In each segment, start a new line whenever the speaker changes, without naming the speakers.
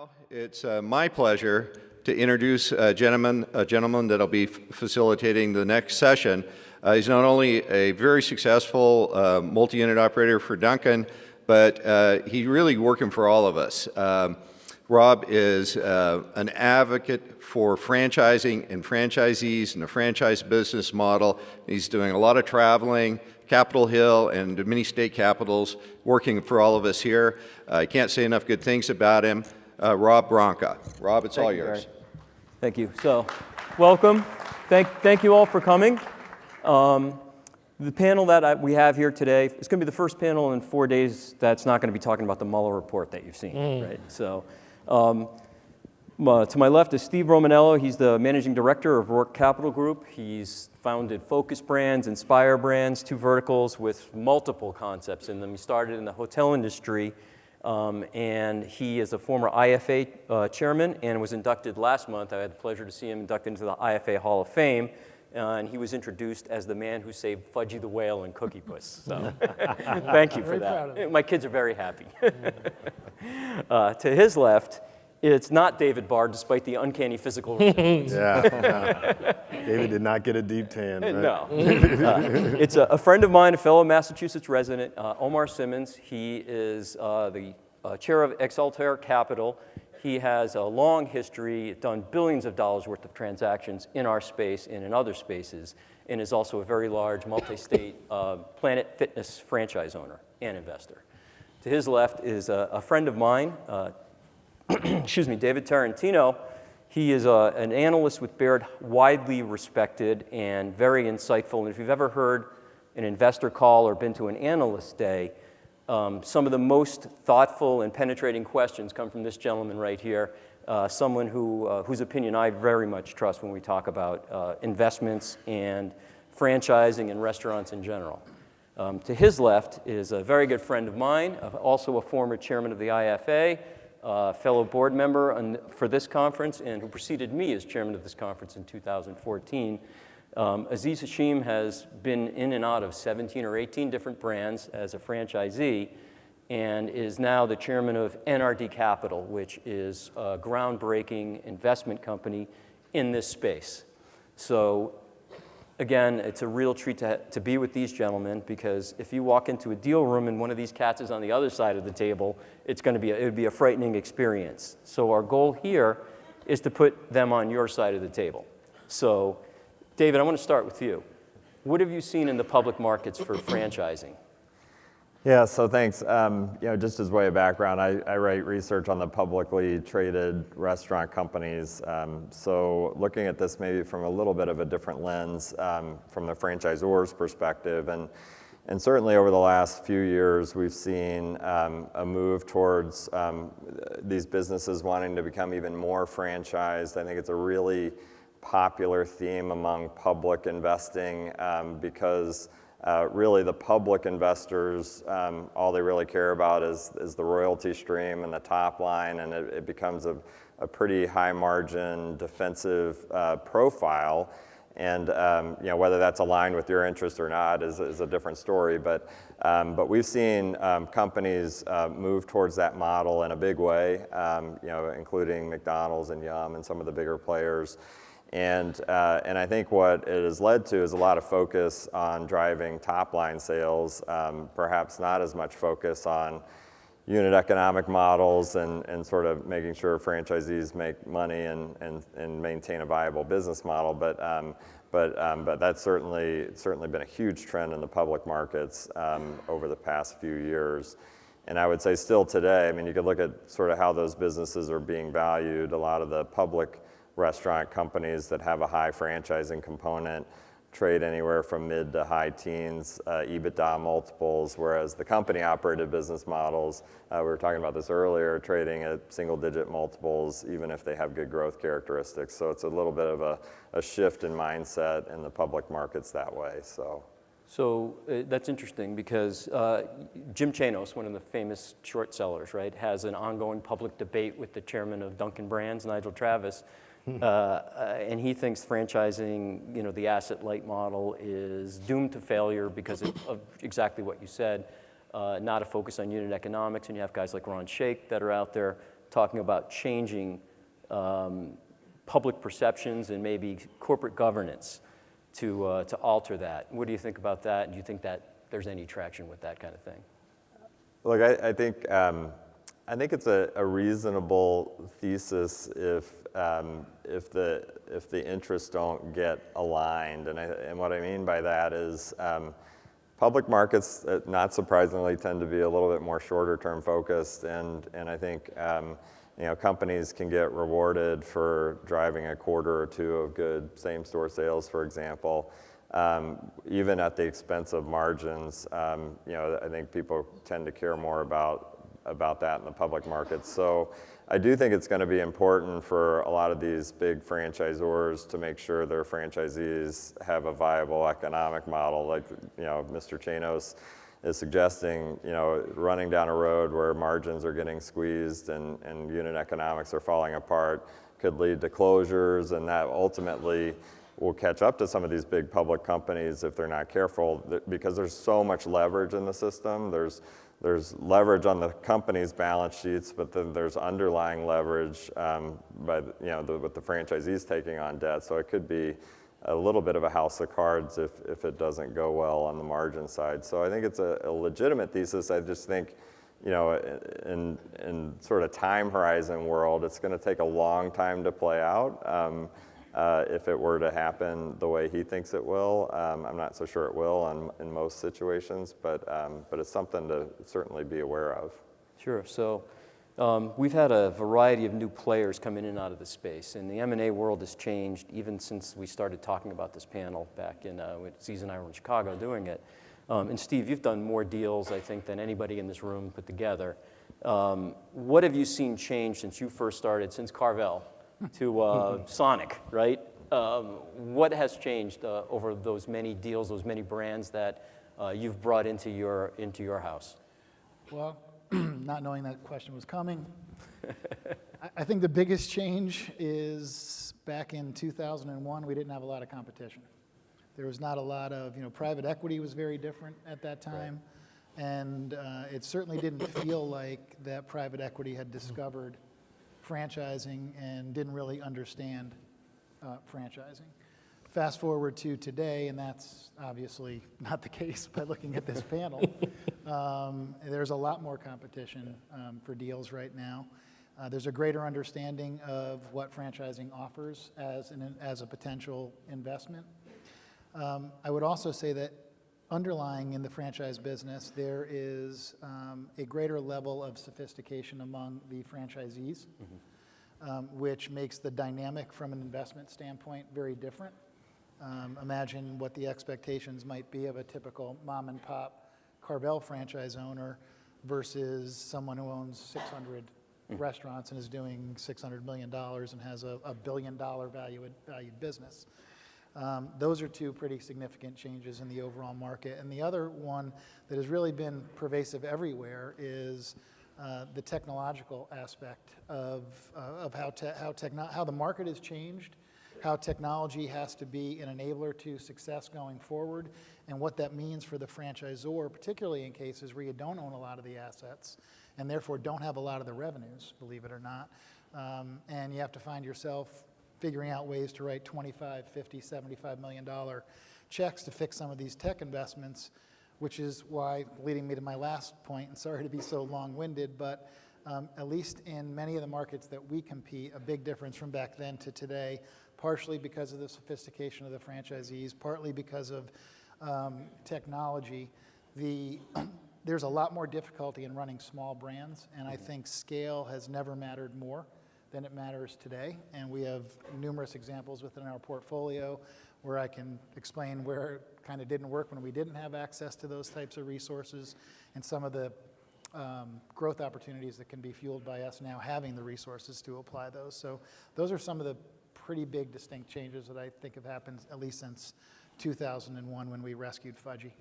Now it's my pleasure to introduce a gentleman that'll be facilitating the next session. He's not only a very successful multi-unit operator for Dunkin', but he's really working for all of us. Rob is an advocate for franchising and franchisees and the franchise business model. He's doing a lot of traveling, Capitol Hill and many state capitals, working for all of us here. I can't say enough good things about him. Rob Branca. Rob, it's all yours.
Gary. Thank you. So, welcome. Thank you all for coming. The panel that we have here today is going to be the first panel in 4 days that's not going to be talking about the Mueller report that you've seen, right? So, to my left is Steve Romanello. He's the managing director of Rourke Capital Group. He's founded Focus Brands, Inspire Brands, two verticals with multiple concepts in them. He started in the hotel industry, and he is a former IFA chairman and was inducted last month. I had the pleasure to see him inducted into the IFA Hall of Fame. And he was introduced as the man who saved Fudgy the Whale and Cookie Puss. So thank you for that. My kids are very happy. To his left, it's not David Barr, despite the uncanny physical resemblance.
David did not get a deep tan. Right?
No. It's a friend of mine, a fellow Massachusetts resident, Omar Simmons. He is the chair of Exaltair Capital. He has a long history, done billions of dollars worth of transactions in our space and in other spaces, and is also a very large multi-state Planet Fitness franchise owner and investor. To his left is a friend of mine, excuse me, David Tarantino. He is an analyst with Baird, widely respected and very insightful. And if you've ever heard an investor call or been to an analyst day, some of the most thoughtful and penetrating questions come from this gentleman right here, someone whose opinion I very much trust when we talk about investments and franchising and restaurants in general. To his left is a very good friend of mine, also a former chairman of the IFA, fellow board member for this conference, and who preceded me as chairman of this conference in 2014. Aziz Hashim has been in and out of 17 or 18 different brands as a franchisee and is now the chairman of NRD Capital, which is a groundbreaking investment company in this space. So again, it's a real treat to be with these gentlemen, because if you walk into a deal room and one of these cats is on the other side of the table, it would be a frightening experience. So our goal here is to put them on your side of the table. So David, I want to start with you. What have you seen in the public markets for franchising?
Yeah, so thanks. Just as way of background, I write research on the publicly traded restaurant companies. So looking at this maybe from a little bit of a different lens, from the franchisor's perspective, and certainly over the last few years, we've seen a move towards these businesses wanting to become even more franchised. I think it's a really popular theme among public investing because really the public investors, all they really care about is the royalty stream and the top line, and it becomes a pretty high margin defensive profile. And whether that's aligned with your interest or not is a different story. But we've seen companies move towards that model in a big way, including McDonald's and Yum and some of the bigger players. And I think what it has led to is a lot of focus on driving top-line sales, perhaps not as much focus on unit economic models and sort of making sure franchisees make money and maintain a viable business model. But that's certainly been a huge trend in the public markets over the past few years. And I would say still today, I mean, you could look at sort of how those businesses are being valued. A lot of the public restaurant companies that have a high franchising component trade anywhere from mid to high teens EBITDA multiples, whereas the company-operated business models, we were talking about this earlier, trading at single-digit multiples, even if they have good growth characteristics. So it's a little bit of a shift in mindset in the public markets that way.
So that's interesting because Jim Chanos, one of the famous short sellers, right, has an ongoing public debate with the chairman of Dunkin' Brands, Nigel Travis, and he thinks franchising, the asset-light model is doomed to failure because of exactly what you said, not a focus on unit economics, and you have guys like Ron Shaich that are out there talking about changing public perceptions and maybe corporate governance to alter that. What do you think about that? And do you think that there's any traction with that kind of thing?
Look, I think it's a reasonable thesis if the interests don't get aligned, and what I mean by that is public markets, not surprisingly, tend to be a little bit more shorter-term focused, and I think companies can get rewarded for driving a quarter or two of good same-store sales, for example. Even at the expense of margins, I think people tend to care more about that in the public markets. So I do think it's going to be important for a lot of these big franchisors to make sure their franchisees have a viable economic model, like Mr. Chanos is suggesting. Running down a road where margins are getting squeezed and unit economics are falling apart could lead to closures, and that ultimately will catch up to some of these big public companies if they're not careful, because there's so much leverage in the system. There's leverage on the company's balance sheets, but then there's underlying leverage with the franchisees taking on debt. So it could be a little bit of a house of cards if it doesn't go well on the margin side. So I think it's a legitimate thesis. I just think, in sort of time horizon world, it's going to take a long time to play out. If it were to happen the way he thinks it will, I'm not so sure it will in most situations, but it's something to certainly be aware of.
Sure. So we've had a variety of new players come in and out of the space, and the M&A world has changed even since we started talking about this panel back in when Cesar and I were in Chicago doing it. And Steve, you've done more deals, I think, than anybody in this room put together. What have you seen change since you first started, since Carvel to Sonic, right? What has changed over those many deals, those many brands that you've brought into your house?
Well, not knowing that question was coming, I think the biggest change is back in 2001, we didn't have a lot of competition. There was not a lot of, private equity was very different at that time. Right. And it certainly didn't feel like that private equity had discovered franchising and didn't really understand franchising. Fast forward to today, and that's obviously not the case by looking at this panel. There's a lot more competition for deals right now. There's a greater understanding of what franchising offers as a potential investment. I would also say that underlying in the franchise business, there is a greater level of sophistication among the franchisees, which makes the dynamic from an investment standpoint very different. Imagine what the expectations might be of a typical mom and pop Carvel franchise owner versus someone who owns 600 restaurants and is doing $600 million and has a $1 billion valued business. Those are two pretty significant changes in the overall market. And the other one that has really been pervasive everywhere is the technological aspect of how the market has changed, how technology has to be an enabler to success going forward, and what that means for the franchisor, particularly in cases where you don't own a lot of the assets and therefore don't have a lot of the revenues, believe it or not. And you have to find yourself figuring out ways to write $25, $50, $75 million checks to fix some of these tech investments, which is why, leading me to my last point, and sorry to be so long-winded, but at least in many of the markets that we compete, a big difference from back then to today, partially because of the sophistication of the franchisees, partly because of technology. There's a lot more difficulty in running small brands, and I think scale has never mattered more than it matters today. And we have numerous examples within our portfolio where I can explain where it kind of didn't work when we didn't have access to those types of resources, and some of the growth opportunities that can be fueled by us now having the resources to apply those. So those are some of the pretty big distinct changes that I think have happened at least since 2001 when we rescued Fudgy.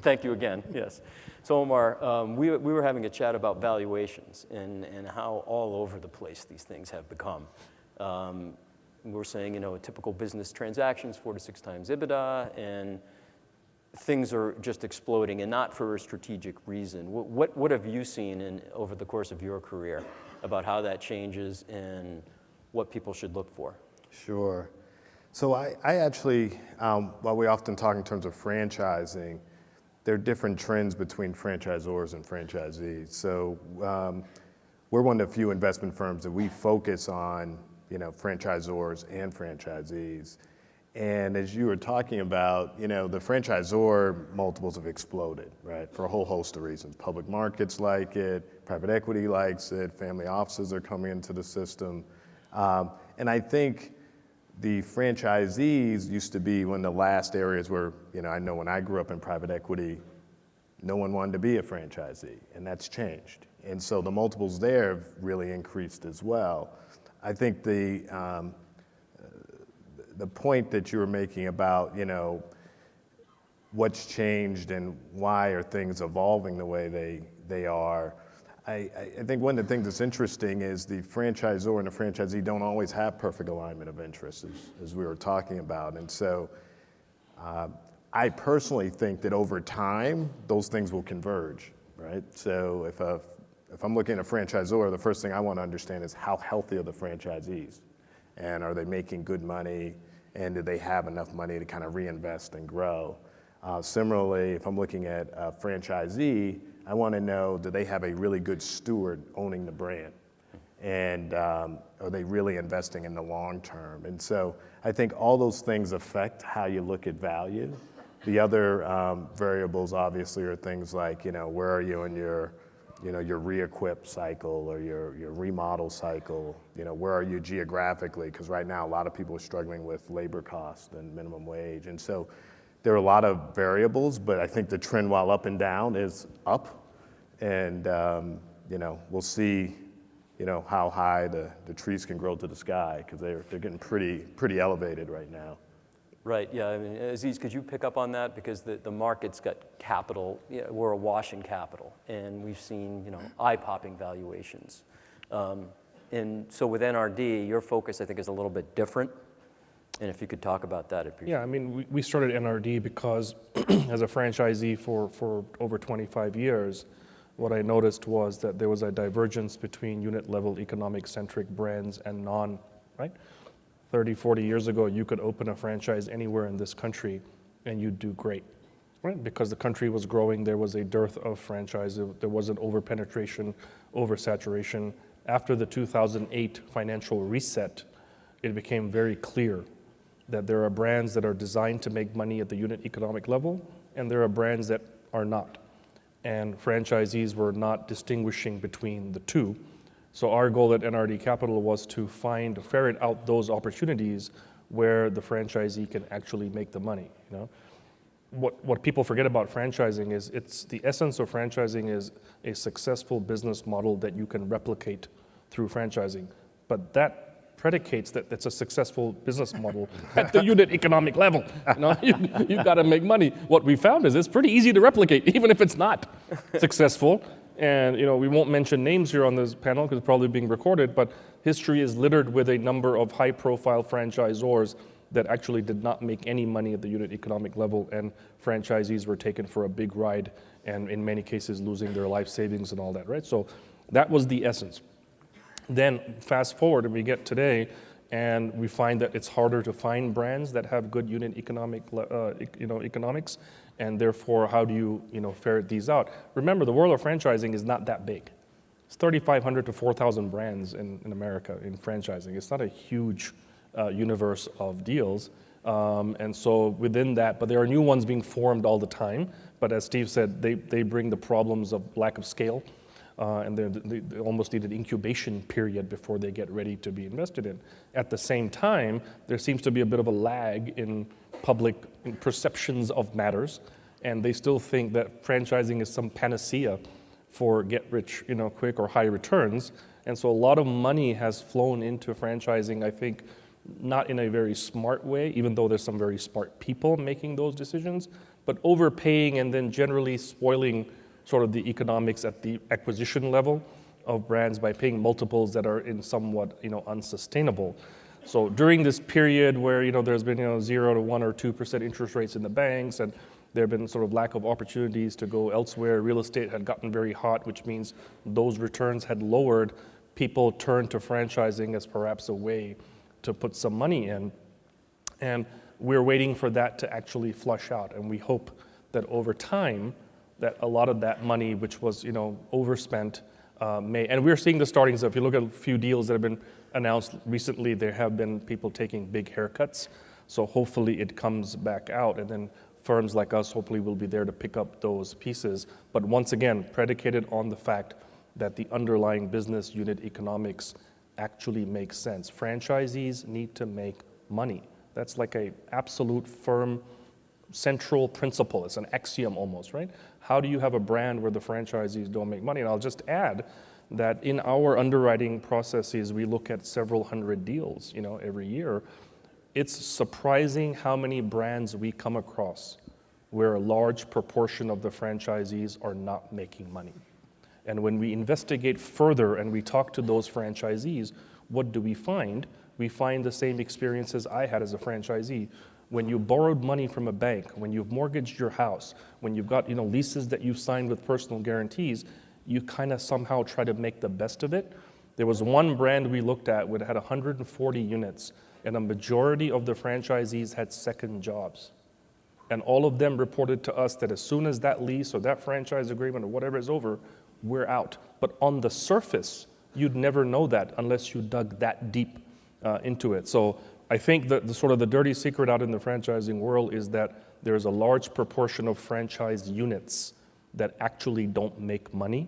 Thank you again, yes. So Omar, we were having a chat about valuations and how all over the place these things have become. We're saying, a typical business transactions, 4 to 6 times EBITDA, and things are just exploding and not for a strategic reason. What have you seen over the course of your career about how that changes and what people should look for?
Sure. So I actually, while we often talk in terms of franchising, there are different trends between franchisors and franchisees. So we're one of the few investment firms that we focus on, franchisors and franchisees. And as you were talking about, the franchisor multiples have exploded, right? For a whole host of reasons. Public markets like it, private equity likes it, family offices are coming into the system. And I think the franchisees used to be one of the last areas where, I know when I grew up in private equity, no one wanted to be a franchisee, and that's changed. And so the multiples there have really increased as well. I think the point that you were making about, what's changed and why are things evolving the way they are, I think one of the things that's interesting is the franchisor and the franchisee don't always have perfect alignment of interests, as we were talking about. And so I personally think that over time, those things will converge, right? So if I'm looking at a franchisor, the first thing I want to understand is how healthy are the franchisees? And are they making good money? And do they have enough money to kind of reinvest and grow? Similarly, if I'm looking at a franchisee, I want to know, do they have a really good steward owning the brand? And are they really investing in the long term? And so I think all those things affect how you look at value. The other variables obviously are things like, where are you in your re-equip cycle or your remodel cycle? Where are you geographically? Because right now a lot of people are struggling with labor cost and minimum wage. And so there are a lot of variables, but I think the trend, while up and down, is up. And we'll see, how high the trees can grow to the sky, because they're getting pretty elevated right now.
Right, yeah, I mean, Aziz, could you pick up on that? Because the market's got capital, we're awash in capital, and we've seen, eye-popping valuations. And so with NRD, your focus, I think, is a little bit different. And if you could talk about that, I'd appreciate it.
Yeah, I mean, we started NRD because as a franchisee for over 25 years, what I noticed was that there was a divergence between unit-level economic-centric brands and non, right? 30, 40 years ago, you could open a franchise anywhere in this country and you'd do great, right? Because the country was growing, there was a dearth of franchises, there wasn't over-penetration, oversaturation. After the 2008 financial reset, it became very clear that there are brands that are designed to make money at the unit economic level, and there are brands that are not. And franchisees were not distinguishing between the two. So our goal at NRD Capital was to ferret out those opportunities where the franchisee can actually make the money. What people forget about franchising is the essence of franchising is a successful business model that you can replicate through franchising. But that predicates that it's a successful business model at the unit economic level. You've got to make money. What we found is it's pretty easy to replicate, even if it's not successful. And we won't mention names here on this panel because it's probably being recorded, but history is littered with a number of high-profile franchisors that actually did not make any money at the unit economic level, and franchisees were taken for a big ride, and in many cases losing their life savings and all that, right? So that was the essence. Then fast forward and we get today, and we find that it's harder to find brands that have good unit economics, and therefore how do you ferret these out? Remember, the world of franchising is not that big. It's 3,500 to 4,000 brands in America in franchising. It's not a huge universe of deals. And so within that, but there are new ones being formed all the time. But as Steve said, they bring the problems of lack of scale, and they almost need an incubation period before they get ready to be invested in. At the same time, there seems to be a bit of a lag in public perceptions of matters, and they still think that franchising is some panacea for get rich quick or high returns. And so a lot of money has flown into franchising, I think, not in a very smart way, even though there's some very smart people making those decisions, but overpaying and then generally spoiling sort of the economics at the acquisition level of brands by paying multiples that are in somewhat unsustainable. So during this period where there's been 0 to 1 or 2% interest rates in the banks, and There have been sort of lack of opportunities to go elsewhere. Real estate had gotten very hot, which means those returns had lowered. People turned to franchising as perhaps a way to put some money in. And we're waiting for that to actually flush out. And we hope that over time, that a lot of that money, which was, overspent, and we're seeing the startings of, if you look at a few deals that have been announced recently, there have been people taking big haircuts. So hopefully it comes back out, and then firms like us hopefully will be there to pick up those pieces. But once again, predicated on the fact that the underlying business unit economics actually makes sense. Franchisees need to make money. That's like a absolute firm central principle. It's an axiom almost, right? How do you have a brand where the franchisees don't make money? And I'll just add that in our underwriting processes, we look at several hundred deals, every year. It's surprising how many brands we come across where a large proportion of the franchisees are not making money. And when we investigate further and we talk to those franchisees, what do we find? We find the same experiences I had as a franchisee. When you borrowed money from a bank, when you've mortgaged your house, when you've got leases that you've signed with personal guarantees, you kind of somehow try to make the best of it. There was one brand we looked at that had 140 units, and a majority of the franchisees had second jobs. And all of them reported to us that as soon as that lease or that franchise agreement or whatever is over, we're out. But on the surface, you'd never know that unless you dug that deep into it. So I think that the sort of the dirty secret out in the franchising world is that there's a large proportion of franchise units that actually don't make money.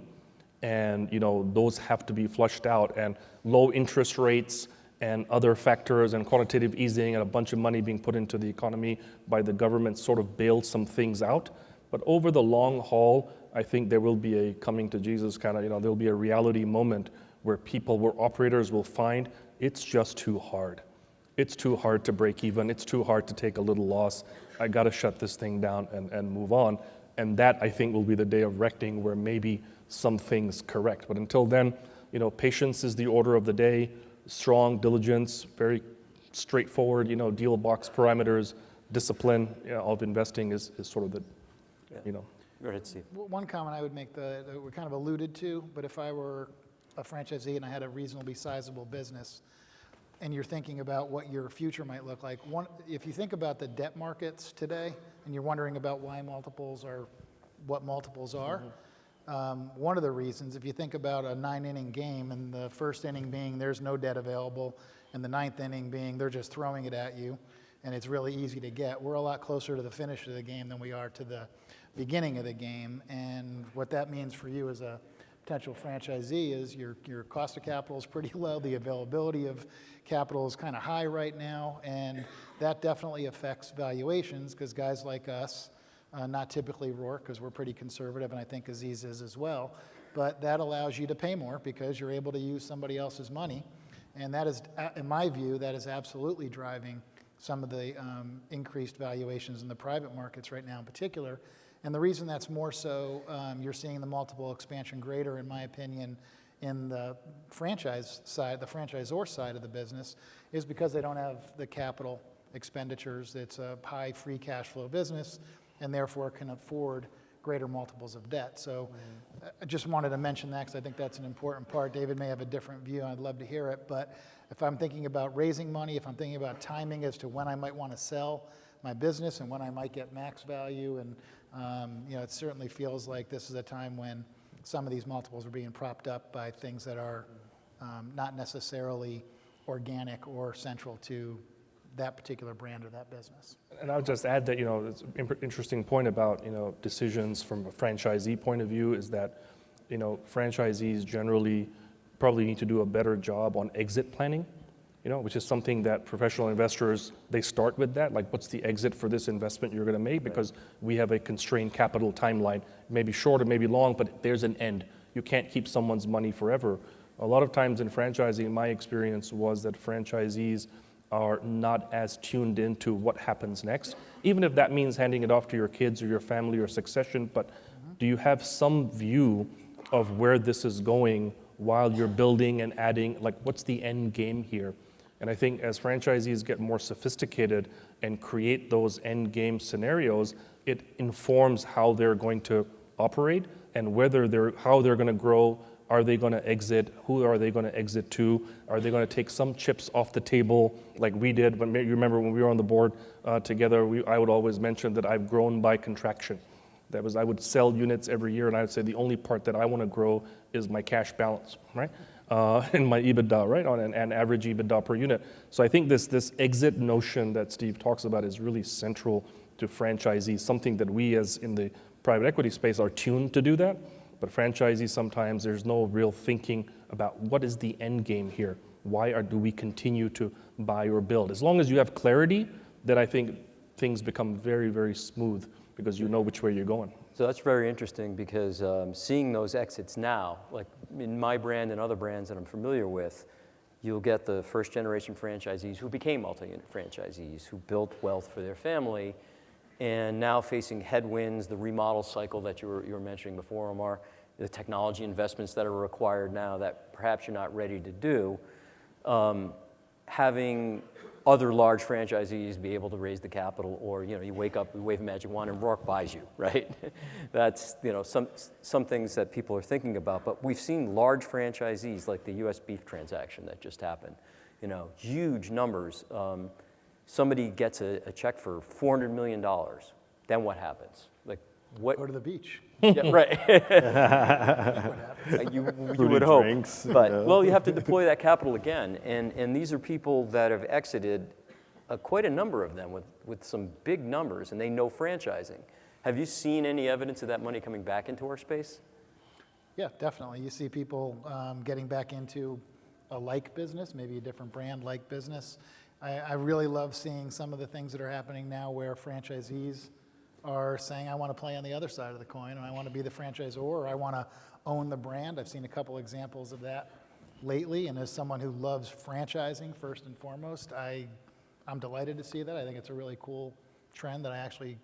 And those have to be flushed out, and low interest rates and other factors and quantitative easing and a bunch of money being put into the economy by the government sort of bailed some things out. But over the long haul, I think there will be a coming to Jesus kind of, there'll be a reality moment where operators will find it's just too hard. It's too hard to break even. It's too hard to take a little loss. I got to shut this thing down and move on. And that, I think, will be the day of reckoning where maybe some things correct. But until then, patience is the order of the day. Strong diligence, very straightforward, deal box parameters, discipline of investing is sort of the,
Go ahead, Steve.
One comment I would make that we kind of alluded to, but if I were a franchisee and I had a reasonably sizable business, and you're thinking about what your future might look like, if you think about the debt markets today, and you're wondering about why multiples are what multiples are, one of the reasons, if you think about a 9-inning game, and the first inning being there's no debt available, and the 9th inning being they're just throwing it at you, and it's really easy to get, we're a lot closer to the finish of the game than we are to the beginning of the game. And what that means for you as a potential franchisee is your cost of capital is pretty low, the availability of capital is kind of high right now, and that definitely affects valuations, because guys like us, not typically Rourke, because we're pretty conservative, and I think Aziz is as well, but that allows you to pay more because you're able to use somebody else's money. And that is, in my view, that is absolutely driving some of the increased valuations in the private markets right now in particular. And the reason that's more so, you're seeing the multiple expansion greater, in my opinion, in the franchise side, the franchisor side of the business, is because they don't have the capital expenditures. It's a high free cash flow business, and therefore can afford greater multiples of debt. So I just wanted to mention that because I think that's an important part. David may have a different view, and I'd love to hear it. But if I'm thinking about raising money, if I'm thinking about timing as to when I might want to sell my business and when I might get max value, and it certainly feels like this is a time when some of these multiples are being propped up by things that are not necessarily organic or central to that particular brand or that business.
And I'll just add that, it's an interesting point about, decisions from a franchisee point of view is that, franchisees generally probably need to do a better job on exit planning, which is something that professional investors, they start with that, like what's the exit for this investment you're going to make, because we have a constrained capital timeline, maybe short or maybe long, but there's an end. You can't keep someone's money forever. A lot of times in franchising, my experience was that franchisees are not as tuned into what happens next, even if that means handing it off to your kids or your family or succession, but do you have some view of where this is going while you're building and adding, like what's the end game here? And I think as franchisees get more sophisticated and create those end game scenarios, it informs how they're going to operate and how they're going to grow. Are they going to exit? Who are they going to exit to? Are they going to take some chips off the table like we did? But you remember when we were on the board together, I would always mention that I've grown by contraction. That was, I would sell units every year, and I would say the only part that I want to grow is my cash balance, right? And my EBITDA, right? On an average EBITDA per unit. So I think this exit notion that Steve talks about is really central to franchisees, something that we as in the private equity space are tuned to do that. But franchisees, sometimes there's no real thinking about what is the end game here. Why do we continue to buy or build? As long as you have clarity, then I think things become very, very smooth because you know which way you're going.
So that's very interesting because seeing those exits now, like in my brand and other brands that I'm familiar with, you'll get the first generation franchisees who became multi-unit franchisees, who built wealth for their family, and now facing headwinds, the remodel cycle that you were mentioning before, Omar, the technology investments that are required now that perhaps you're not ready to do, having other large franchisees be able to raise the capital, or you wake up, you wave a magic wand, and Rourke buys you, right? That's some things that people are thinking about. But we've seen large franchisees like the U.S. beef transaction that just happened, huge numbers. Somebody gets a check for $400 million. Then what happens? Like what?
Go to the beach.
Yeah, right. you would hope.
drinks,
But well, you have to deploy that capital again, and these are people that have exited, quite a number of them with some big numbers, and they know franchising. Have you seen any evidence of that money coming back into our space?
Yeah, definitely. You see people getting back into a like business, maybe a different brand like business. I really love seeing some of the things that are happening now where franchisees are saying, I want to play on the other side of the coin, and I want to be the franchisor, or I want to own the brand. I've seen a couple examples of that lately, and as someone who loves franchising first and foremost, I'm delighted to see that. I think it's a really cool trend that I actually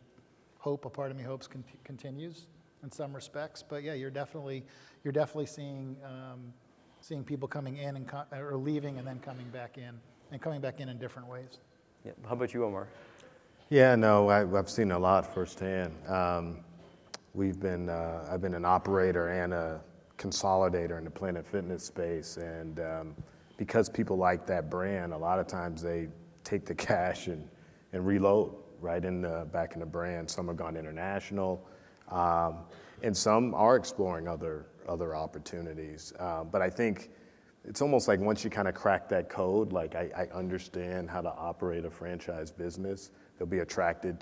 hope, a part of me hopes continues in some respects. But yeah, you're definitely seeing people coming in or leaving and then coming back in, and coming back in different ways.
Yeah. How about you, Omar?
Yeah, no, I've seen a lot firsthand. I've been an operator and a consolidator in the Planet Fitness space, and because people like that brand, a lot of times they take the cash and reload right back in the brand. Some have gone international, and some are exploring other opportunities. But I think it's almost like once you kind of crack that code, like I understand how to operate a franchise business, they'll be attractive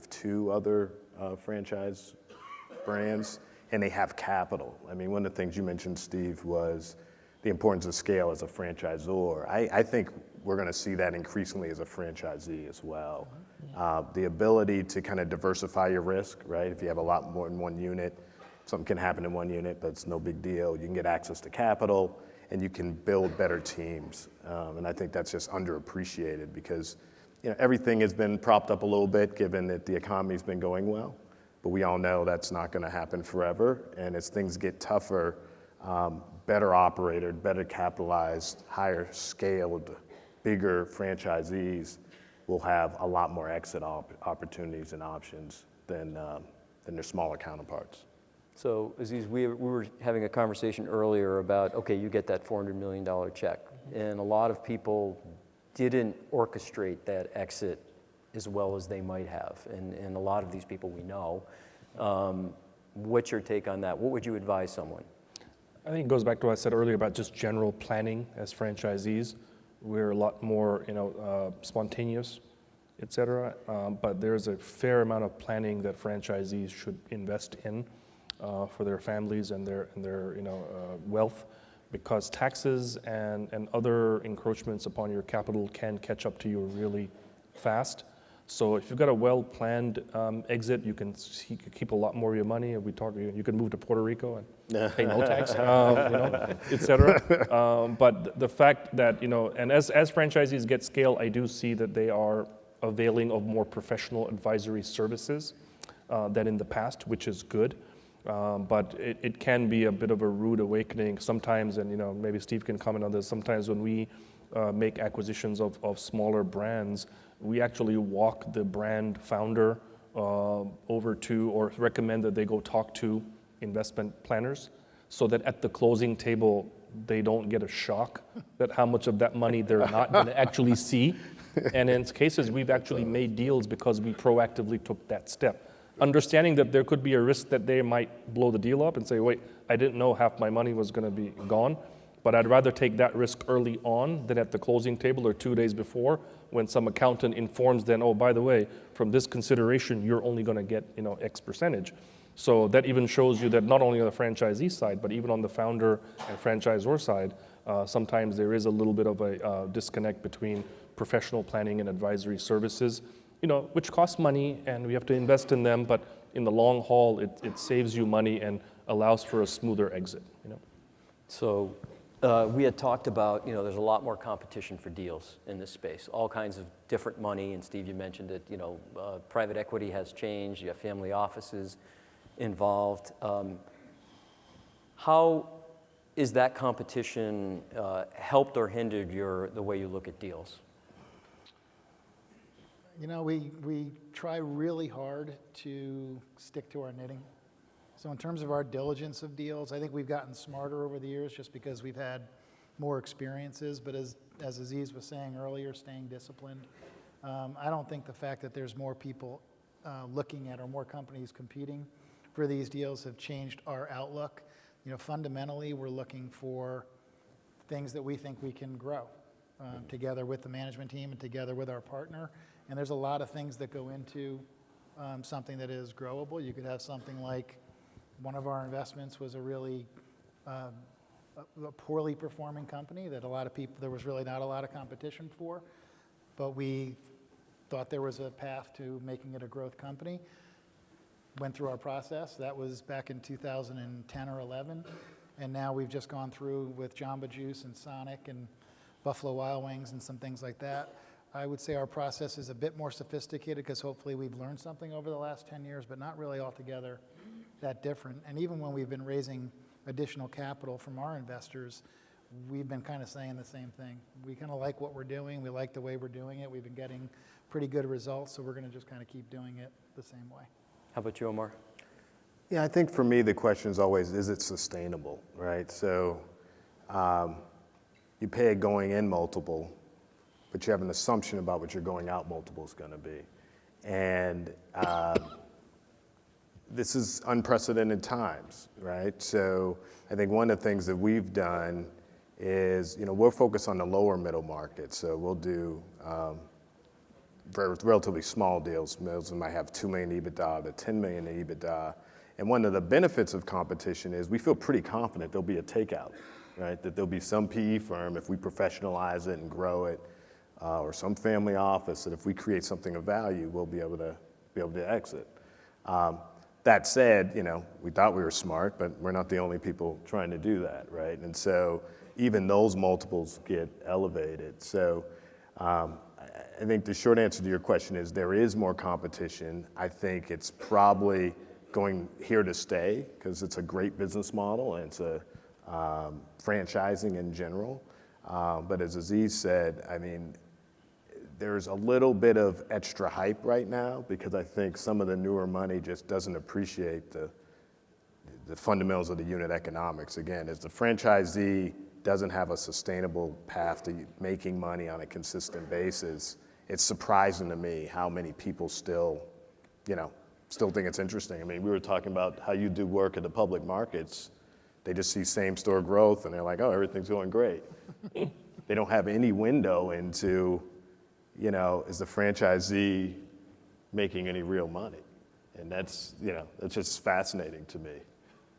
to other franchise brands, and they have capital. I mean, one of the things you mentioned, Steve, was the importance of scale as a franchisor. I think we're going to see that increasingly as a franchisee as well. The ability to kind of diversify your risk, right? If you have a lot more than one unit, something can happen in one unit, but it's no big deal. You can get access to capital, and you can build better teams. And I think that's just underappreciated because everything has been propped up a little bit given that the economy's been going well. But we all know that's not going to happen forever. And as things get tougher, better operated, better capitalized, higher scaled, bigger franchisees will have a lot more exit opportunities and options than their smaller counterparts.
So, Aziz, we were having a conversation earlier about, okay, you get that $400 million check, and a lot of people didn't orchestrate that exit as well as they might have, and a lot of these people we know. What's your take on that? What would you advise someone?
I think it goes back to what I said earlier about just general planning as franchisees. We're a lot more, spontaneous, et cetera, but there's a fair amount of planning that franchisees should invest in for their families and their wealth, because taxes and other encroachments upon your capital can catch up to you really fast. So if you've got a well-planned exit, you can keep a lot more of your money. You can move to Puerto Rico and pay no tax, et cetera. But the fact that, and as franchisees get scale, I do see that they are availing of more professional advisory services than in the past, which is good. But it can be a bit of a rude awakening sometimes, and maybe Steve can comment on this. Sometimes when we make acquisitions of smaller brands, we actually walk the brand founder over to, or recommend that they go talk to investment planners, so that at the closing table they don't get a shock that how much of that money they're not going to actually see. And in cases, we've actually made deals because we proactively took that step, understanding that there could be a risk that they might blow the deal up and say, wait, I didn't know half my money was going to be gone. But I'd rather take that risk early on than at the closing table or 2 days before, when some accountant informs them, oh, by the way, from this consideration, you're only going to get X percentage. So that even shows you that not only on the franchisee side, but even on the founder and franchisor side, sometimes there is a little bit of a disconnect between professional planning and advisory services, which cost money and we have to invest in them, but in the long haul, it saves you money and allows for a smoother exit.
So we had talked about, there's a lot more competition for deals in this space, all kinds of different money, and Steve, you mentioned it, private equity has changed, you have family offices involved. How is that competition helped or hindered the way you look at deals?
We try really hard to stick to our knitting. So in terms of our diligence of deals, I think we've gotten smarter over the years just because we've had more experiences. But as Aziz was saying earlier, staying disciplined. I don't think the fact that there's more people looking at or more companies competing for these deals have changed our outlook. Fundamentally, we're looking for things that we think we can grow together with the management team and together with our partner. And there's a lot of things that go into something that is growable. You could have something like one of our investments was a really a poorly performing company that there was really not a lot of competition for, but we thought there was a path to making it a growth company. Went through our process. That was back in 2010 or 11. And now we've just gone through with Jamba Juice and Sonic and Buffalo Wild Wings and some things like that. I would say our process is a bit more sophisticated because hopefully we've learned something over the last 10 years, but not really altogether that different. And even when we've been raising additional capital from our investors, we've been kind of saying the same thing. We kind of like what we're doing. We like the way we're doing it. We've been getting pretty good results, so we're going to just kind of keep doing it the same way.
How about you, Omar?
Yeah, I think for me the question is always, is it sustainable, right? So you pay a going in multiple, but you have an assumption about what your going out multiple is going to be. And this is unprecedented times, right? So I think one of the things that we've done is, we're focused on the lower middle market. So we'll do relatively small deals. Deals that might have $2 million EBITDA to $10 million EBITDA. And one of the benefits of competition is we feel pretty confident there'll be a takeout, right? That there'll be some PE firm, if we professionalize it and grow it, or some family office, that if we create something of value, we'll be able to exit. That said, we thought we were smart, but we're not the only people trying to do that, right? And so even those multiples get elevated. So I think the short answer to your question is there is more competition. I think it's probably going here to stay because it's a great business model and it's a franchising in general. But as Aziz said, there's a little bit of extra hype right now because I think some of the newer money just doesn't appreciate the fundamentals of the unit economics. Again, as the franchisee doesn't have a sustainable path to making money on a consistent basis, it's surprising to me how many people still think it's interesting. We were talking about how you do work at the public markets. They just see same store growth and they're like, oh, everything's going great. They don't have any window into, is the franchisee making any real money? And that's just fascinating to me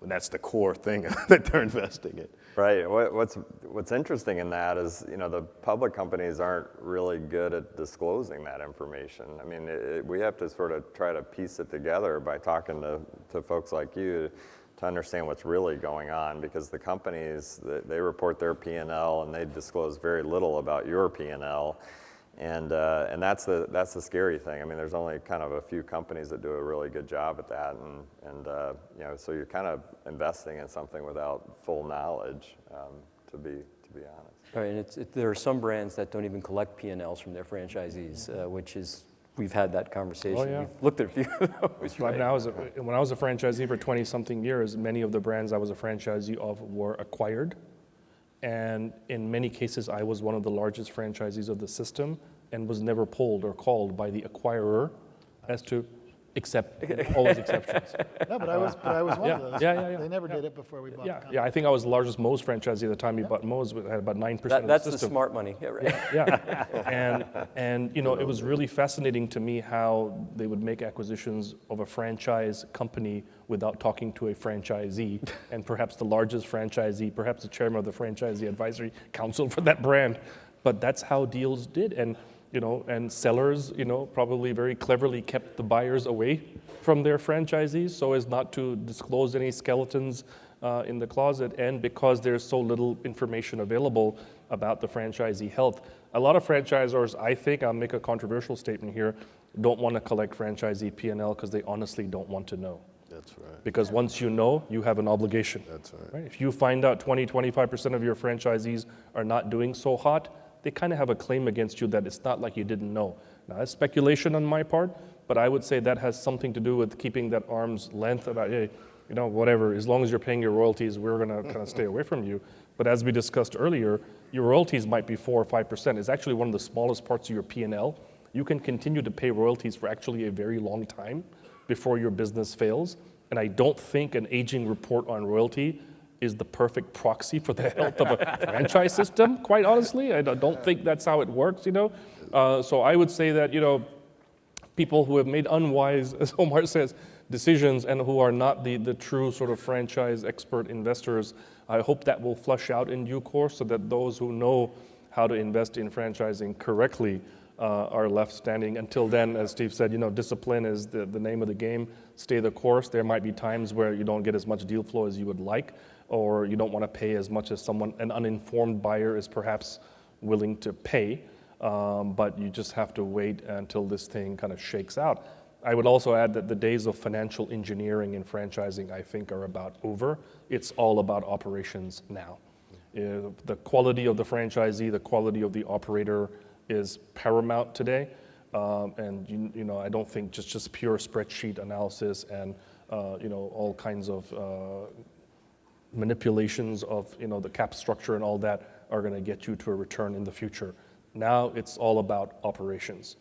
when that's the core thing that they're investing in.
Right. What's interesting in that is, the public companies aren't really good at disclosing that information. We have to sort of try to piece it together by talking to folks like you to understand what's really going on, because the companies, they report their P&L and they disclose very little about your P&L. And that's the scary thing. I mean, there's only kind of a few companies that do a really good job at that, and you know, so you're kind of investing in something without full knowledge, to be honest.
Right, and there are some brands that don't even collect P&Ls from their franchisees, which is, we've had that conversation.
Oh, yeah.
We've looked at a few of those.
Right
Right?
now, when I was a franchisee for 20-something years, many of the brands I was a franchisee of were acquired. And in many cases, I was one of the largest franchisees of the system and was never pulled or called by the acquirer as to accept always exceptions.
No, but I was one of those.
Yeah.
They never did it before we bought the company.
Yeah, I think I was the largest Moe's franchisee at the time we bought Moe's. We had about 9% of
That's
the
the
system.
smart money. Yeah, right.
Yeah, and you know, it was really fascinating to me how they would make acquisitions of a franchise company without talking to a franchisee, and perhaps the largest franchisee, perhaps the chairman of the franchisee advisory council for that brand. But that's how deals did, and you know, and sellers, you know, probably very cleverly kept the buyers away from their franchisees so as not to disclose any skeletons in the closet, and because there's so little information available about the franchisee health. A lot of franchisors, I think, I'll make a controversial statement here, don't want to collect franchisee P&L because they honestly don't want to know.
That's right.
Because once you know, you have an obligation.
That's right.
If you find out 20-25% of your franchisees are not doing so hot, they kind of have a claim against you that it's not like you didn't know. Now, that's speculation on my part, but I would say that has something to do with keeping that arm's length about, hey, you know, whatever, as long as you're paying your royalties, we're going to kind of stay away from you. But as we discussed earlier, your royalties might be 4 or 5%. It's actually one of the smallest parts of your P&L. You can continue to pay royalties for actually a very long time before your business fails. And I don't think an aging report on royalty is the perfect proxy for the health of a franchise system, quite honestly. I don't think that's how it works, you know. So I would say that, you know, people who have made unwise, as Omar says, decisions and who are not the true sort of franchise expert investors, I hope that will flush out in due course so that those who know how to invest in franchising correctly are left standing. Until then, as Steve said, you know, discipline is the name of the game. Stay the course. There might be times where you don't get as much deal flow as you would like, or you don't want to pay as much as an uninformed buyer is perhaps willing to pay, but you just have to wait until this thing kind of shakes out. I would also add that the days of financial engineering in franchising, I think, are about over. It's all about operations now. The quality of the franchisee, the quality of the operator is paramount today. And you know, I don't think just pure spreadsheet analysis and you know, all kinds of manipulations of, you know, the cap structure and all that are going to get you to a return in the future. Now it's all about operations.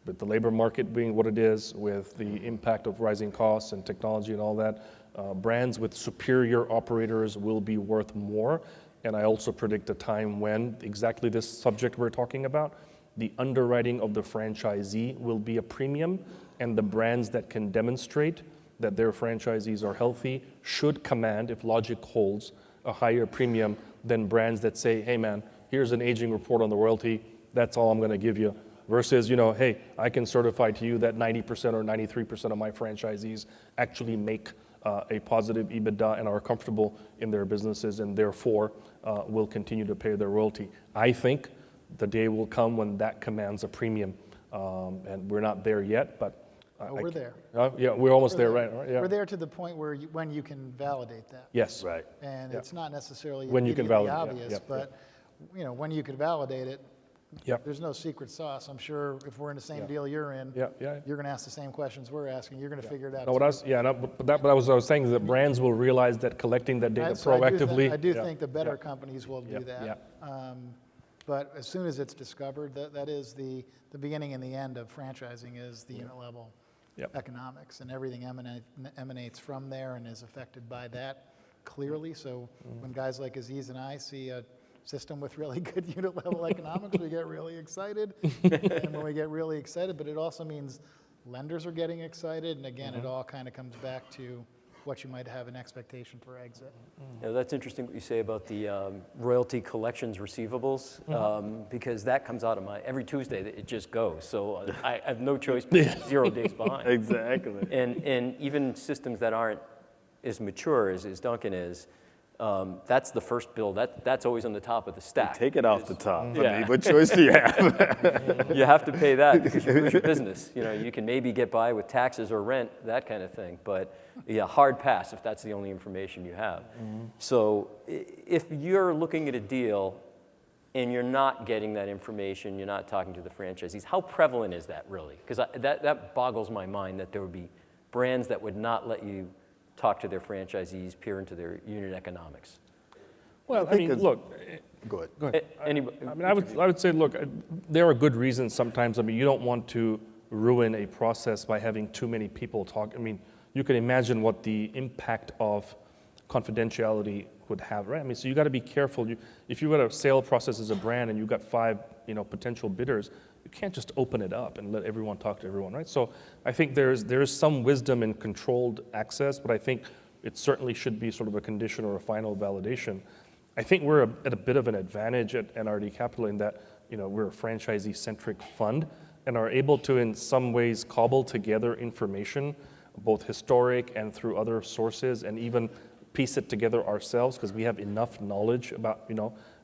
With the labor market being what it is, with the impact of rising costs and technology and all that, brands with superior operators will be worth more. And I also predict a time when exactly this subject we're talking about, the underwriting of the franchisee will be a premium, and the brands that can demonstrate that their franchisees are healthy should command, if logic holds, a higher premium than brands that say, hey man, here's an aging report on the royalty, that's all I'm gonna give you. Versus, you know, hey, I can certify to you that 90% or 93% of my franchisees actually make a positive EBITDA and are comfortable in their businesses, and therefore will continue to pay their royalty. I think the day will come when that commands a premium, and we're not there yet, but
We're there.
yeah, we're almost there, right? Yeah.
We're there to the point where when you can validate that.
Yes.
Right.
And
Yeah.
it's not necessarily
When you can
immediately
validate, yeah,
obvious,
yeah,
but you know, when you can validate it,
Yep.
there's no secret sauce. I'm sure if we're in the same
Yeah.
deal you're in,
Yeah, yeah.
you're going to ask the same questions we're asking. You're going to figure it out.
No, what I was, yeah, no, but I was saying is that brands will realize that collecting that data
So I do think-
proactively.
I do
yeah,
think the better
yeah,
companies will do
yeah,
that.
yeah.
But as soon as it's discovered, that is the beginning and the end of franchising is the unit level
Yep.
economics, and everything emanates from there and is affected by that clearly. So when guys like Aziz and I see a system with really good unit level economics, we get really excited. And when we get really excited, but it also means lenders are getting excited. And again, it all kind of comes back to what you might have an expectation for exit.
Yeah, that's interesting what you say about the royalty collections receivables, because that comes out of every Tuesday it just goes. So I have no choice but to be 0 days behind.
Exactly.
And even systems that aren't as mature as Duncan is, That's the first bill. That's always on the top of the stack.
Take it off the top. I
Yeah.
mean, what choice do you have?
You have to pay that because you lose your business. You know, you can maybe get by with taxes or rent, that kind of thing. But yeah, hard pass if that's the only information you have. So if you're looking at a deal and you're not getting that information, you're not talking to the franchisees, how prevalent is that really? Because that boggles my mind that there would be brands that would not let you talk to their franchisees, peer into their unit economics.
Well, I mean, look,
Go ahead.
go ahead.
Anybody?
I mean, I would say, look, there are good reasons sometimes. I mean, you don't want to ruin a process by having too many people talk. I mean, you can imagine what the impact of confidentiality would have, right? I mean, so you got to be careful. If you've got a sale process as a brand and you've got 5, potential bidders, you can't just open it up and let everyone talk to everyone, right? So I think there is some wisdom in controlled access, but I think it certainly should be sort of a condition or a final validation. I think we're at a bit of an advantage at NRD Capital in that, we're a franchisee-centric fund and are able to, in some ways, cobble together information, both historic and through other sources, and even piece it together ourselves because we have enough knowledge about,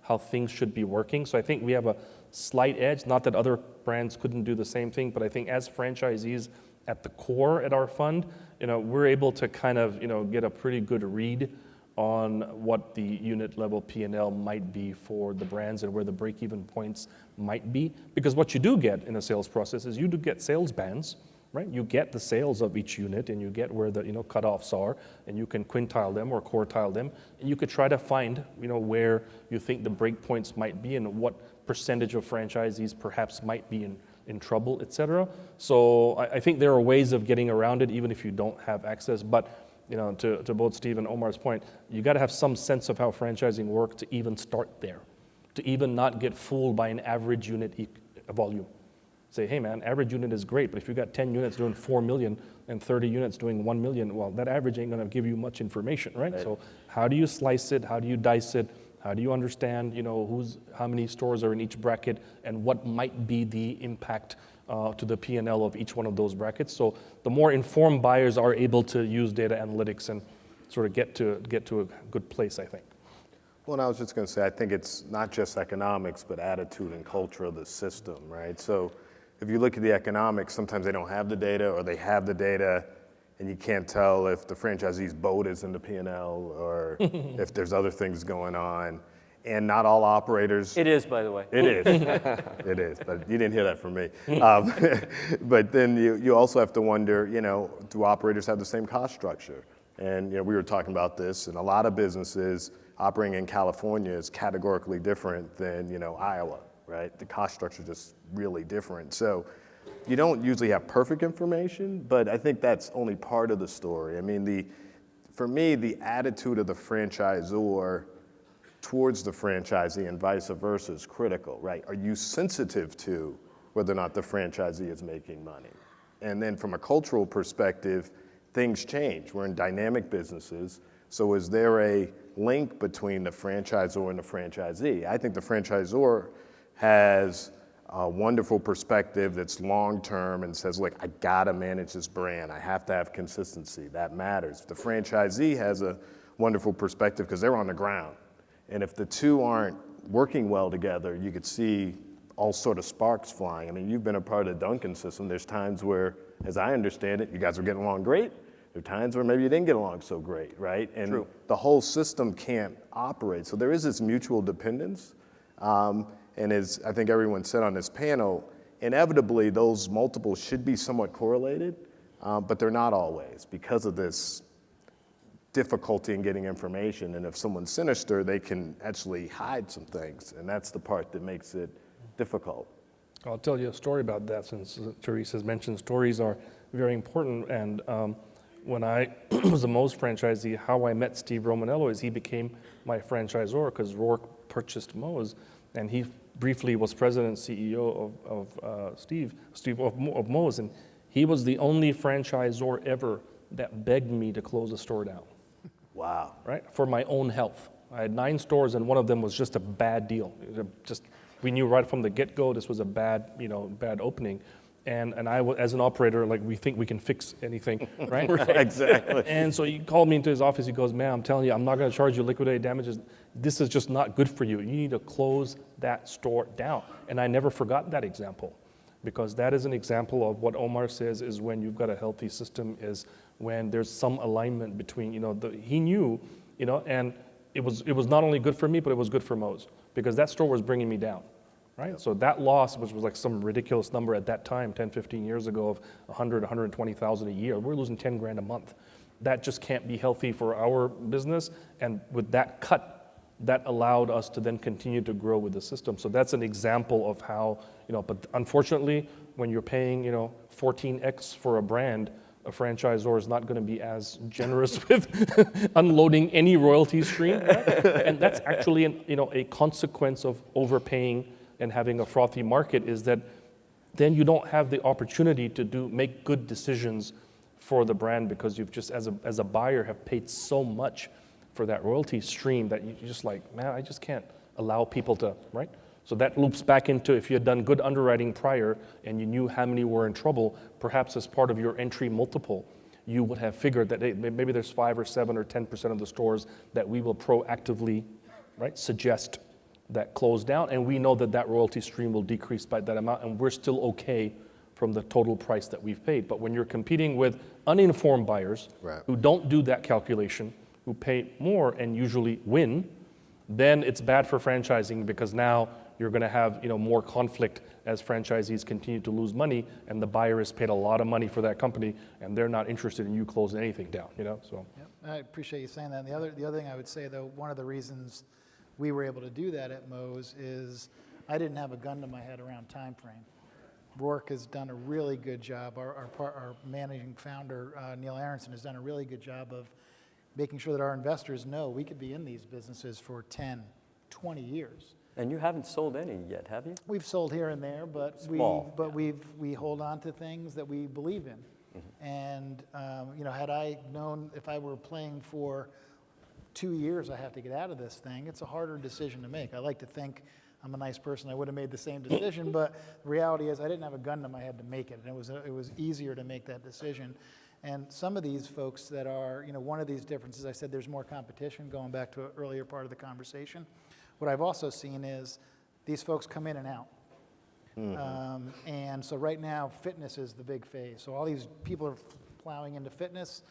how things should be working. So I think we have a slight edge, not that other brands couldn't do the same thing, but I think as franchisees at the core at our fund, we're able to kind of, get a pretty good read on what the unit level P&L might be for the brands and where the break-even points might be. Because what you do get in a sales process is you do get sales bands, right? You get the sales of each unit and you get where the cutoffs are, and you can quintile them or quartile them, and you could try to find where you think the break points might be and what percentage of franchisees perhaps might be in trouble, et cetera. So I think there are ways of getting around it even if you don't have access. But to both Steve and Omar's point, you got to have some sense of how franchising works to even start there, to even not get fooled by an average unit volume. Say, hey man, average unit is great, but if you've got 10 units doing 4 million and 30 units doing 1 million, well, that average ain't gonna give you much information, right? So how do you slice it? How do you dice it? How do you understand, how many stores are in each bracket and what might be the impact to the P&L of each one of those brackets? So the more informed buyers are able to use data analytics and sort of get to a good place, I think.
Well, and I was just going to say, I think it's not just economics, but attitude and culture of the system, right? So if you look at the economics, sometimes they don't have the data, or they have the data, and you can't tell if the franchisee's boat is in the P&L or if there's other things going on. And not all operators.
It is, by the way.
It is. It is, but you didn't hear that from me. But then you also have to wonder, do operators have the same cost structure? And we were talking about this, and a lot of businesses operating in California is categorically different than Iowa, right? The cost structure is just really different. So you don't usually have perfect information, but I think that's only part of the story. I mean, for me, the attitude of the franchisor towards the franchisee and vice versa is critical, right? Are you sensitive to whether or not the franchisee is making money? And then from a cultural perspective, things change. We're in dynamic businesses. So is there a link between the franchisor and the franchisee? I think the franchisor has a wonderful perspective that's long-term and says, look, I gotta manage this brand. I have to have consistency. That matters. The franchisee has a wonderful perspective because they're on the ground. And if the two aren't working well together, you could see all sort of sparks flying. I mean, you've been a part of the Duncan system. There's times where, as I understand it, you guys are getting along great. There are times where maybe you didn't get along so great, right? And
True.
The whole system can't operate. So there is this mutual dependence. And as I think everyone said on this panel, inevitably those multiples should be somewhat correlated, but they're not always because of this difficulty in getting information. And if someone's sinister, they can actually hide some things. And that's the part that makes it difficult.
I'll tell you a story about that since Therese has mentioned stories are very important. And when I was a Moe's franchisee, how I met Steve Romanello is he became my franchisor because Rourke purchased Moe's, and he briefly was president and CEO of Moe's, and he was the only franchisor ever that begged me to close a store down.
Wow.
Right, for my own health. I had 9 stores, and one of them was just a bad deal. We knew right from the get-go this was a bad opening. And as an operator, like, we think we can fix anything, right?
Exactly.
And so he called me into his office. He goes, "Man, I'm telling you, I'm not going to charge you liquidated damages. This is just not good for you. You need to close that store down." And I never forgot that example, because that is an example of what Omar says is when you've got a healthy system, is when there's some alignment between, he knew, and it was not only good for me, but it was good for Moe's, because that store was bringing me down. Right? So that loss, which was like some ridiculous number at that time, 10, 15 years ago, of 100, 120,000 a year, we're losing 10 grand a month. That just can't be healthy for our business. And with that cut, that allowed us to then continue to grow with the system. So that's an example of how, but unfortunately, when you're paying, 14x for a brand, a franchisor is not going to be as generous with unloading any royalty stream. Right? And that's actually a consequence of overpaying and having a frothy market, is that then you don't have the opportunity to make good decisions for the brand, because you've just, as a buyer, have paid so much for that royalty stream that you're just like, man, I just can't allow people to, right? So that loops back into, if you had done good underwriting prior and you knew how many were in trouble, perhaps as part of your entry multiple, you would have figured that, hey, maybe there's 5 or 7 or 10% of the stores that we will proactively, right, suggest that close down, and we know that royalty stream will decrease by that amount, and we're still okay from the total price that we've paid. But when you're competing with uninformed buyers who don't do that calculation, who pay more and usually win, then it's bad for franchising, because now you're going to have more conflict as franchisees continue to lose money, and the buyer has paid a lot of money for that company, and they're not interested in you closing anything down. So.
Yep. I appreciate you saying that. And the other thing I would say, though, one of the reasons we were able to do that at Moe's is I didn't have a gun to my head around time frame. Rourke has done a really good job. Our managing founder, Neil Aronson, has done a really good job of making sure that our investors know we could be in these businesses for 10, 20 years.
And you haven't sold any yet, have you?
We've sold here and there, but
Small.
we hold on to things that we believe in. Mm-hmm. And had I known, if I were playing for 2 years, I have to get out of this thing, it's a harder decision to make. I like to think I'm a nice person, I would have made the same decision, but the reality is I didn't have a gun to my head to make it, and it was easier to make that decision. And some of these folks that are, one of these differences, I said there's more competition, going back to an earlier part of the conversation. What I've also seen is these folks come in and out. Mm-hmm. And so right now, fitness is the big phase. So all these people are plowing into fitness.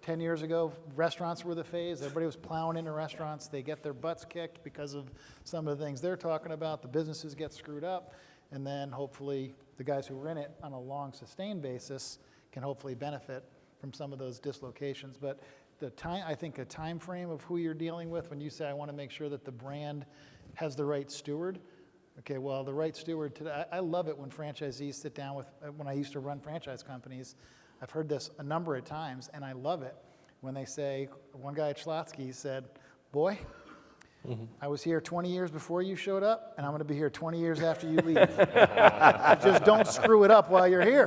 10 years ago, restaurants were the phase. Everybody was plowing into restaurants. They get their butts kicked because of some of the things they're talking about. The businesses get screwed up. And then hopefully the guys who were in it on a long, sustained basis can hopefully benefit from some of those dislocations. But I think a time frame of who you're dealing with, when you say I want to make sure that the brand has the right steward. Okay, well, the right steward today, I love it when franchisees sit down with, when I used to run franchise companies, I've heard this a number of times, and I love it when they say, one guy at Schlotsky said, boy, I was here 20 years before you showed up, and I'm going to be here 20 years after you leave. Just don't screw it up while you're here.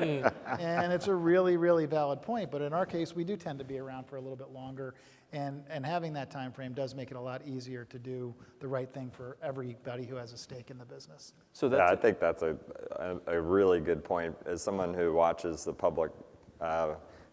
And it's a really, really valid point. But in our case, we do tend to be around for a little bit longer, and having that time frame does make it a lot easier to do the right thing for everybody who has a stake in the business.
So that's
I think that's a really good point. As someone who watches the public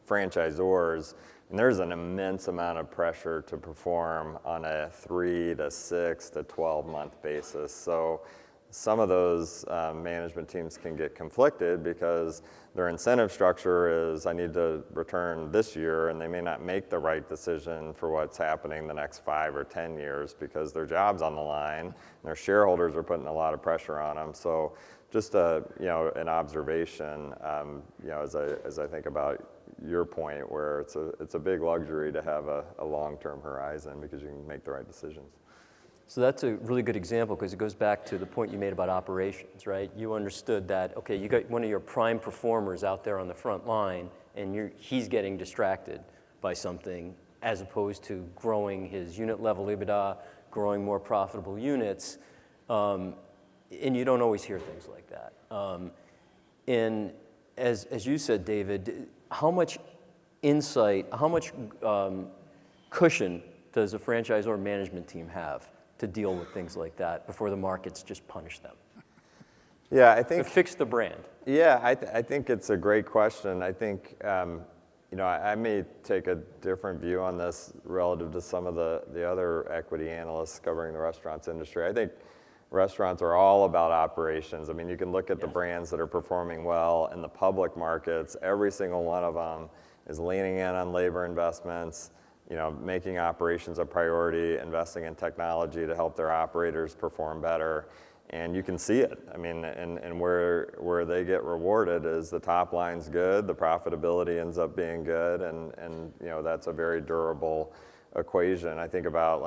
franchisors, and there's an immense amount of pressure to perform on a 3 to 6 to 12 month basis. So some of those management teams can get conflicted because their incentive structure is I need to return this year, and they may not make the right decision for what's happening the next 5 or 10 years because their job's on the line and their shareholders are putting a lot of pressure on them. So just an observation, as I think about your point, where it's a big luxury to have a long-term horizon because you can make the right decisions.
So that's a really good example, because it goes back to the point you made about operations, right? You understood that, okay, you got one of your prime performers out there on the front line, and he's getting distracted by something, as opposed to growing his unit level EBITDA, growing more profitable units, and you don't always hear things like that. And as you said, David, how much insight, how much cushion does a franchisor management team have to deal with things like that before the markets just punish them?
Yeah, I
to
think.
fix the brand?
Yeah, I think it's a great question. I think, I may take a different view on this relative to some of the other equity analysts covering the restaurants industry. I think restaurants are all about operations. I mean, you can look at the brands that are performing well in the public markets. Every single one of them is leaning in on labor investments, making operations a priority, investing in technology to help their operators perform better. And you can see it. I mean, and where they get rewarded is the top line's good, the profitability ends up being good, and that's a very durable equation. I think about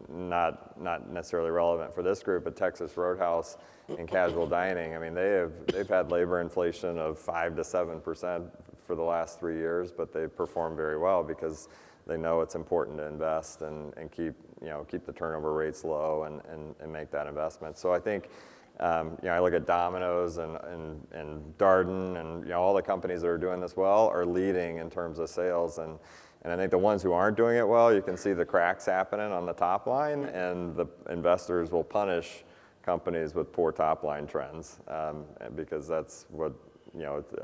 not necessarily relevant for this group, but Texas Roadhouse and casual dining. I mean, they've had labor inflation of 5 to 7% for the last 3 years, but they've performed very well because they know it's important to invest and keep the turnover rates low and make that investment. So I think, I look at Domino's and Darden and all the companies that are doing this well are leading in terms of sales. And I think the ones who aren't doing it well, you can see the cracks happening on the top line, and the investors will punish companies with poor top line trends because that's what.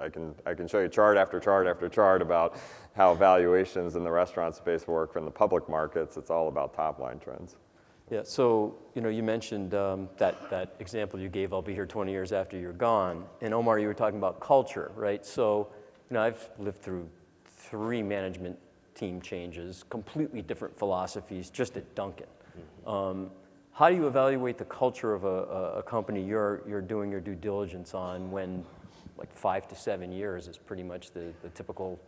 I can show you chart after chart after chart about how valuations in the restaurant space work from the public markets. It's all about top line trends.
Yeah, so you mentioned that example you gave, I'll be here 20 years after you're gone. And Omar, you were talking about culture, right? So I've lived through 3 management team changes, completely different philosophies just at Dunkin'. How do you evaluate the culture of a company you're doing your due diligence on when 5 to 7 years is pretty much the typical?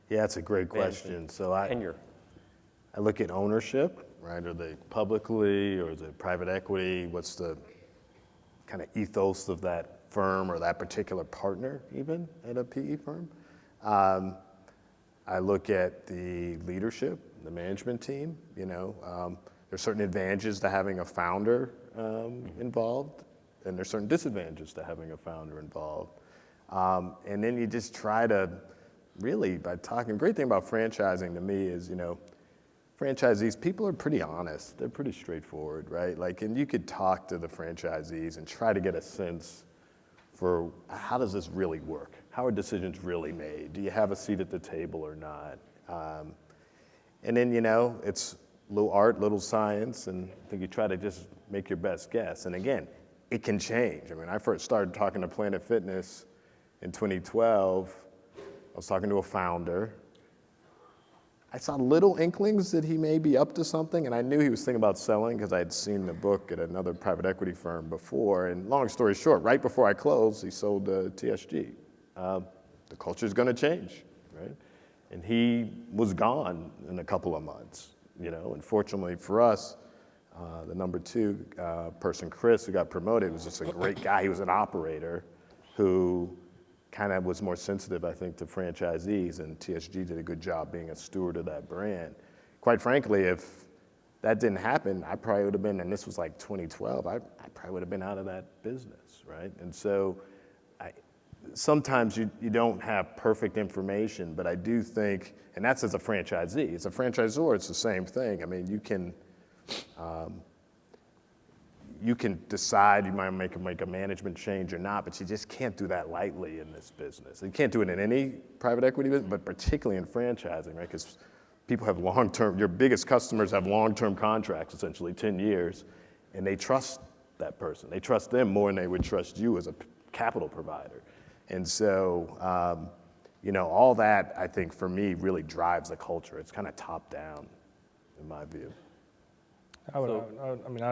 Yeah, that's a great question. So I look at ownership, right? Are they publicly or is it private equity? What's the kind of ethos of that firm or that particular partner even at a PE firm? I look at the leadership, the management team. There's certain advantages to having a founder involved, and there's certain disadvantages to having a founder involved. And then you just try to really, by talking, the great thing about franchising to me is, franchisees, people are pretty honest. They're pretty straightforward, right? And you could talk to the franchisees and try to get a sense for how does this really work? How are decisions really made? Do you have a seat at the table or not? And then, it's little art, little science, and I think you try to just make your best guess. And again, it can change. I mean, I first started talking to Planet Fitness in 2012. I was talking to a founder. I saw little inklings that he may be up to something, and I knew he was thinking about selling because I had seen the book at another private equity firm before. And long story short, right before I closed, he sold TSG. The culture's going to change, right? And he was gone in a couple of months, And fortunately for us, the number 2 person, Chris, who got promoted, was just a great guy. He was an operator who kind of was more sensitive, I think, to franchisees, and TSG did a good job being a steward of that brand. Quite frankly, if that didn't happen, I probably would have been, and this was 2012, I probably would have been out of that business, right? And so sometimes you don't have perfect information, but I do think, and that's as a franchisee. As a franchisor, it's the same thing. I mean, you can decide you might make a management change or not, but you just can't do that lightly in this business. You can't do it in any private equity business, but particularly in franchising, right? Because people have long-term, your biggest customers have long-term contracts, essentially 10 years, and they trust that person. They trust them more than they would trust you as a capital provider. And so, all that, I think, for me, really drives the culture. It's kind of top down, in my view.
I would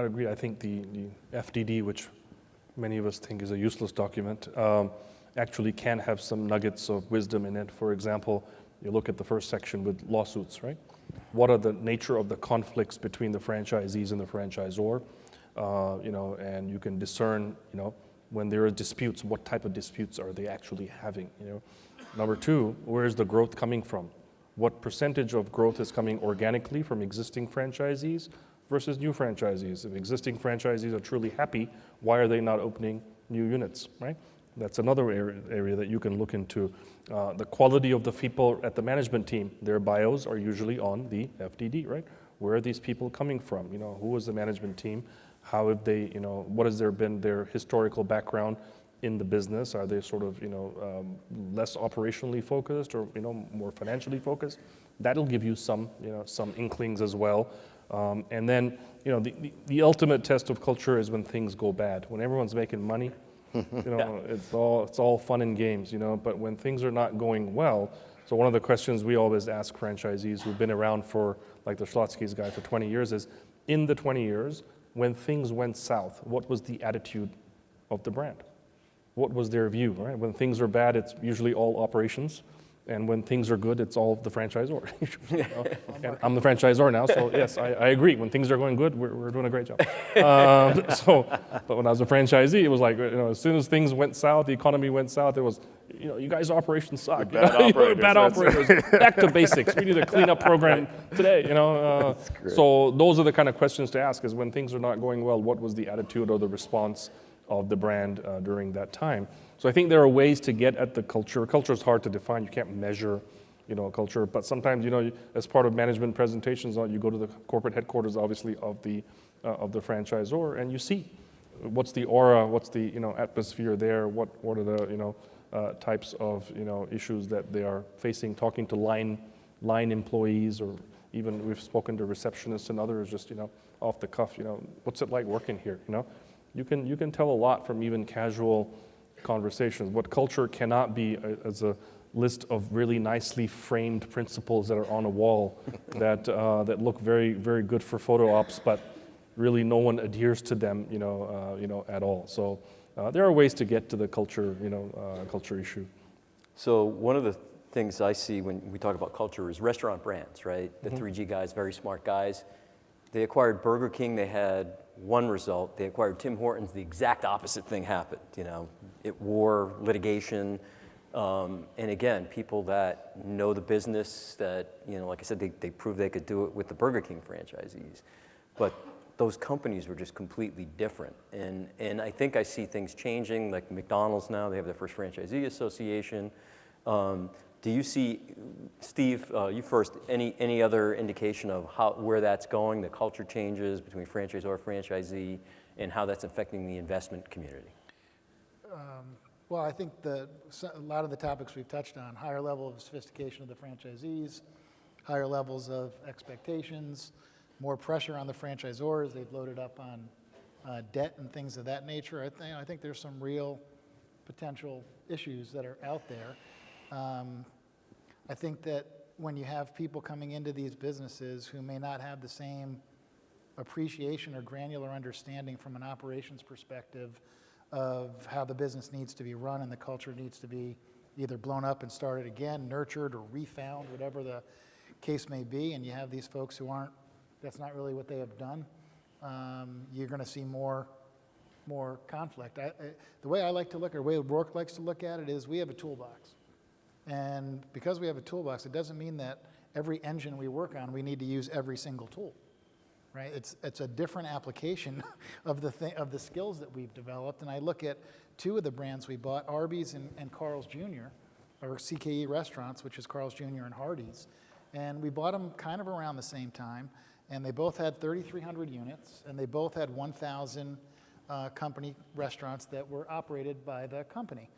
agree. I think the FDD, which many of us think is a useless document, actually can have some nuggets of wisdom in it. For example, you look at the first section with lawsuits, right? What are the nature of the conflicts between the franchisees and the franchisor? And you can discern, when there are disputes, what type of disputes are they actually having? Number 2, where is the growth coming from? What percentage of growth is coming organically from existing franchisees versus new franchisees? If existing franchisees are truly happy, why are they not opening new units, right? That's another area that you can look into. The quality of the people at the management team, their bios are usually on the FDD, right? Where are these people coming from? Who was the management team? How have they, what has been their historical background in the business? Are they sort of, less operationally focused or, more financially focused? That'll give you some, some inklings as well. And then, the ultimate test of culture is when things go bad. When everyone's making money, it's all fun and games, but when things are not going well. So one of the questions we always ask franchisees who've been around for, like the Schlotzsky's guy for 20 years is, in the 20 years, when things went south, what was the attitude of the brand? What was their view, right? When things are bad, it's usually all operations. And when things are good, it's all the franchisor. And I'm the franchisor now, so yes, I agree. When things are going good, we're doing a great job. But when I was a franchisee, it was like, as soon as things went south, the economy went south, it was, you guys' operations suck.
Bad operators.
Bad operators. Back to basics. We need a cleanup program today. So those are the kind of questions to ask: is when things are not going well, what was the attitude or the response of the brand during that time? So I think there are ways to get at the culture. Culture is hard to define. You can't measure, culture. But sometimes, as part of management presentations, you go to the corporate headquarters, obviously, of the franchisor, and you see what's the aura, what's the atmosphere there, what are the types of issues that they are facing. Talking to line employees, or even we've spoken to receptionists and others, just off the cuff. What's it like working here? You can tell a lot from even casual conversations. What culture cannot be as a list of really nicely framed principles that are on a wall that look very, very good for photo ops, but really no one adheres to them, at all. So there are ways to get to the culture, culture issue.
So one of the things I see when we talk about culture is restaurant brands, right? The 3G guys, very smart guys. They acquired Burger King, they had one result. They acquired Tim Hortons, the exact opposite thing happened. It war, litigation, and again, people that know the business, that, like I said, they proved they could do it with the Burger King franchisees. But those companies were just completely different. And I think I see things changing, like McDonald's now, they have their first franchisee association. Do you see, Steve, you first, any other indication of where that's going, the culture changes between franchisor, franchisee, and how that's affecting the investment community?
Well, I think a lot of the topics we've touched on, higher level of sophistication of the franchisees, higher levels of expectations, more pressure on the franchisors. They've loaded up on debt and things of that nature. I think there's some real potential issues that are out there. I think that when you have people coming into these businesses who may not have the same appreciation or granular understanding from an operations perspective of how the business needs to be run and the culture needs to be either blown up and started again, nurtured or refound, whatever the case may be, and you have these folks who that's not really what they have done, you're going to see more conflict. The way I like to look, or the way Rourke likes to look at it, is we have a toolbox. And because we have a toolbox, it doesn't mean that every engine we work on, we need to use every single tool, right? It's a different application of the skills that we've developed. And I look at two of the brands we bought, Arby's and Carl's Jr., or CKE Restaurants, which is Carl's Jr. and Hardee's. And we bought them kind of around the same time. And they both had 3,300 units, and they both had 1,000 company restaurants that were operated by the company.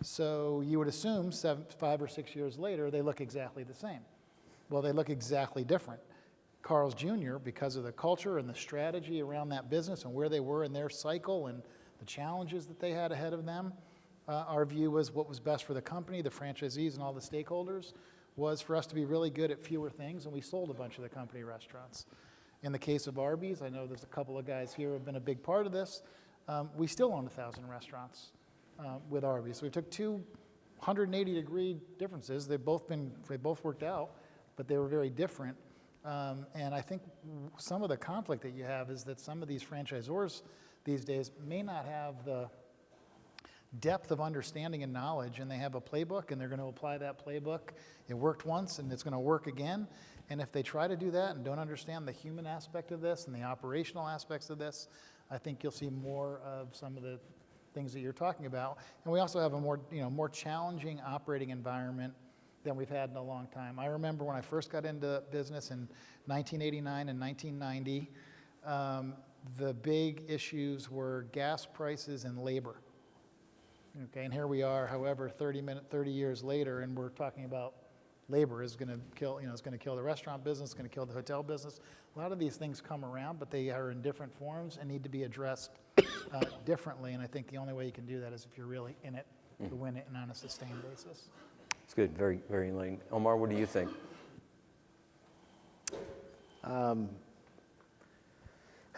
So you would assume 5 or 6 years later, they look exactly the same. Well, they look exactly different. Carl's Jr., because of the culture and the strategy around that business and where they were in their cycle and the challenges that they had ahead of them, our view was what was best for the company, the franchisees, and all the stakeholders was for us to be really good at fewer things, and we sold a bunch of the company restaurants. In the case of Arby's, I know there's a couple of guys here who have been a big part of this. We still own 1,000 restaurants with Arby's. So we took two 180-degree differences. They both worked out, but they were very different. And I think some of the conflict that you have is that some of these franchisors these days may not have the depth of understanding and knowledge, and they have a playbook, and they're going to apply that playbook. It worked once, and it's going to work again. And if they try to do that and don't understand the human aspect of this and the operational aspects of this, I think you'll see more of some of the things that you're talking about. And we also have a more challenging operating environment than we've had in a long time. I remember when I first got into business in 1989 and 1990, The big issues were gas prices and labor. Okay, and here we are, however, 30 years later, and we're talking about labor is going to kill, it's going to kill the restaurant business, it's going to kill the hotel business. A lot of these things come around, but they are in different forms and need to be addressed differently. And I think the only way you can do that is if you're really in it to win it and on a sustained basis.
It's good, very, very enlightening. Omar, what do you think?
I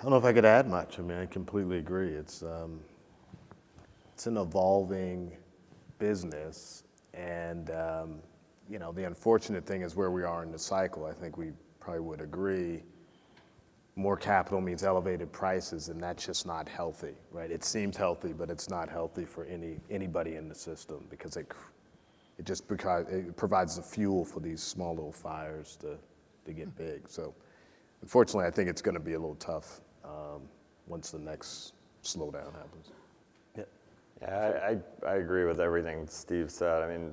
don't know if I could add much. I mean, I completely agree. It's an evolving business, and the unfortunate thing is where we are in the cycle. I think we probably would agree. More capital means elevated prices, and that's just not healthy, right? It seems healthy, but it's not healthy for anybody in the system because it provides the fuel for these small little fires to get big. So, unfortunately, I think it's going to be a little tough once the next slowdown happens.
Yeah, I agree with everything Steve said. I mean,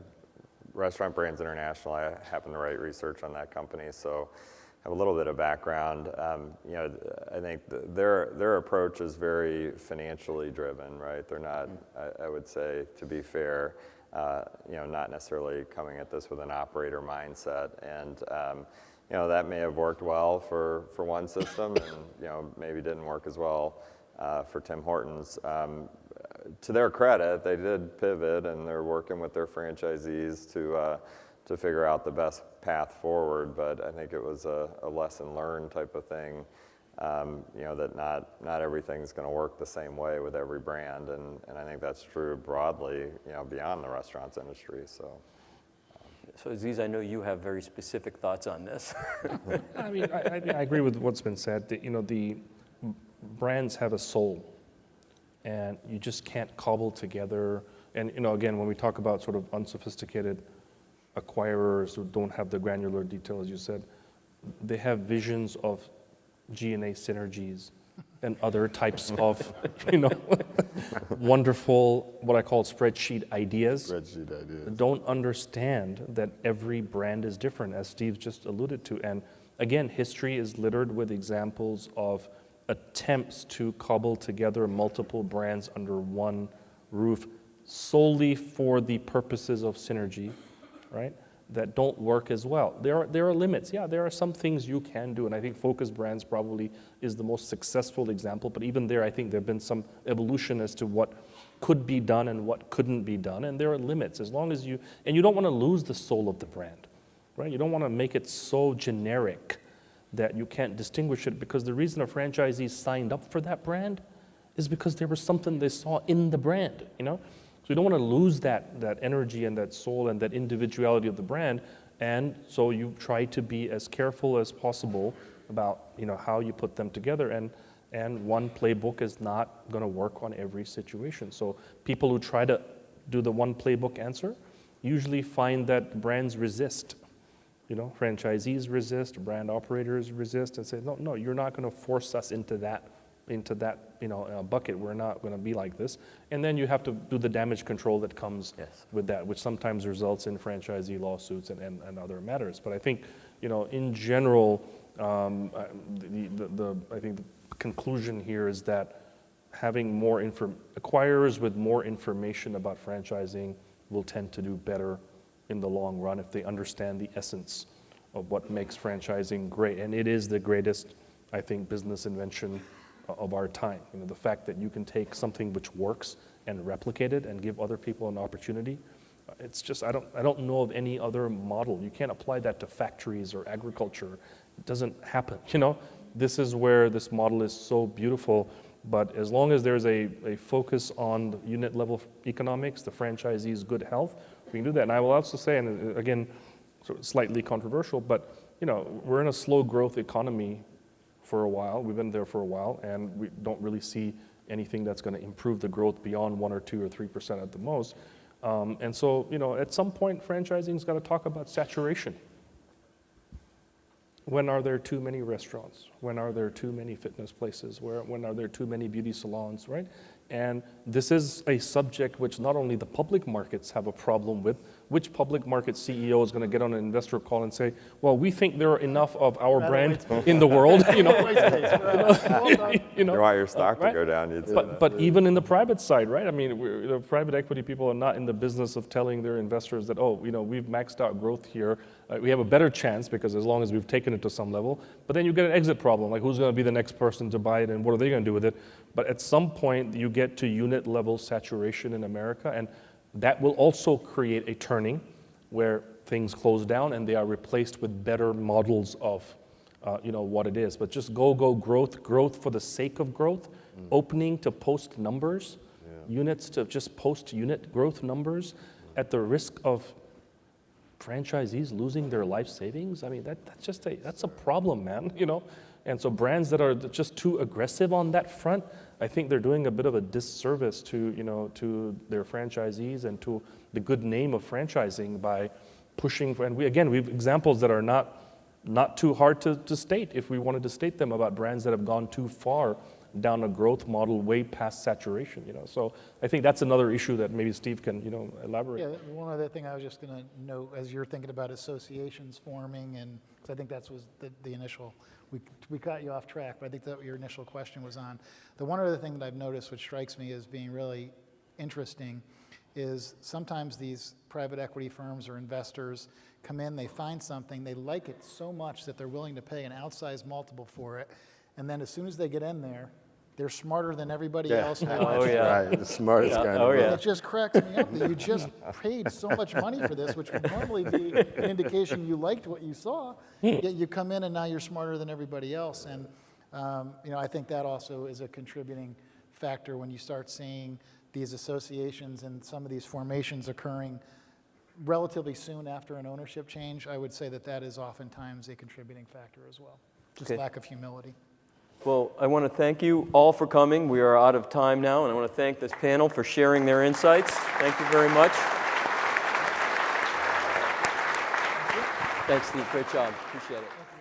Restaurant Brands International, I happen to write research on that company, so I have a little bit of background. I think their approach is very financially driven, right? They're not, I would say, to be fair, not necessarily coming at this with an operator mindset. And that may have worked well for one system, and maybe didn't work as well for Tim Hortons. To their credit, they did pivot, and they're working with their franchisees to figure out the best path forward. But I think it was a lesson learned type of thing. That not everything's going to work the same way with every brand, and I think that's true broadly, beyond the restaurants industry. So
Aziz, I know you have very specific thoughts on this.
I mean, I agree with what's been said. The brands have a soul, and you just can't cobble together. And again, when we talk about sort of unsophisticated acquirers who don't have the granular detail, as you said, they have visions of G&A synergies and other types of, wonderful, what I call spreadsheet ideas. Don't understand that every brand is different, as Steve just alluded to. And again, history is littered with examples of attempts to cobble together multiple brands under one roof solely for the purposes of synergy, right? That don't work as well. There are limits. Yeah, there are some things you can do, and I think Focus Brands probably is the most successful example, but even there, I think there have been some evolution as to what could be done and what couldn't be done, and there are limits as long as you don't want to lose the soul of the brand, right? You don't want to make it so generic that you can't distinguish it, because the reason a franchisee signed up for that brand is because there was something they saw in the brand, So you don't want to lose that energy and that soul and that individuality of the brand, and so you try to be as careful as possible about how you put them together, and one playbook is not going to work on every situation. So people who try to do the one playbook answer usually find that brands resist. Franchisees resist, brand operators resist, and say, no, you're not going to force us into that bucket. We're not going to be like this. And then you have to do the damage control that comes with that, which sometimes results in franchisee lawsuits and other matters. But I think, in general, I think the conclusion here is that having more acquirers with more information about franchising will tend to do better in the long run if they understand the essence of what makes franchising great. And it is the greatest, I think, business invention of our time. The fact that you can take something which works and replicate it and give other people an opportunity. It's just, I don't know of any other model. You can't apply that to factories or agriculture. It doesn't happen. This is where this model is so beautiful. But as long as there's a focus on the unit level economics, the franchisee's good health, we can do that. And I will also say, and again, sort of slightly controversial, but we're in a slow growth economy for a while. We've been there for a while, and we don't really see anything that's going to improve the growth beyond 1 or 2 or 3% at the most. And so, at some point, franchising's got to talk about saturation. When are there too many restaurants? When are there too many fitness places? When are there too many beauty salons, right? And this is a subject which not only the public markets have a problem with. Which public market CEO is going to get on an investor call and say, well, we think there are enough of our brand in the world, you know,
You want your stock to
right?
go down, you'd say that.
But even in the private side, right? I mean, the private equity people are not in the business of telling their investors that, oh, you know, we've maxed out growth here. We have a better chance because as long as we've taken it to some level. But then you get an exit problem, like who's going to be the next person to buy it and what are they going to do with it? But at some point, you get to unit level saturation in America, and that will also create a turning where things close down and they are replaced with better models of you know, what it is. But just go growth for the sake of growth, opening to post numbers, units to just post unit growth numbers at the risk of franchisees losing their life savings. I mean, that's a problem, man, you know? And so brands that are just too aggressive on that front, I think they're doing a bit of a disservice to, you know, to their franchisees and to the good name of franchising by pushing for, and we have examples that are not too hard to state if we wanted to state them about brands that have gone too far down a growth model way past saturation, you know. So I think that's another issue that maybe Steve can, you know, elaborate.
Yeah, one other thing I was just going to note as you're thinking about associations forming, and because I think that was the initial, we caught you off track, but I think that your initial question was on. The one other thing that I've noticed which strikes me as being really interesting is sometimes these private equity firms or investors come in, they find something, they like it so much that they're willing to pay an outsized multiple for it, and then as soon as they get in there, they're smarter than everybody else.
Oh, yeah.
Right, the smartest kind
Oh,
of.
yeah.
It just cracks me up that you just paid so much money for this, which would normally be an indication you liked what you saw, yet you come in and now you're smarter than everybody else. And you know, I think that also is a contributing factor when you start seeing these associations and some of these formations occurring relatively soon after an ownership change. I would say that is oftentimes a contributing factor as well, just
Okay.
lack of humility.
Well, I want to thank you all for coming. We are out of time now, and I want to thank this panel for sharing their insights. Thank you very much. Thanks, Steve. Great job. Appreciate it.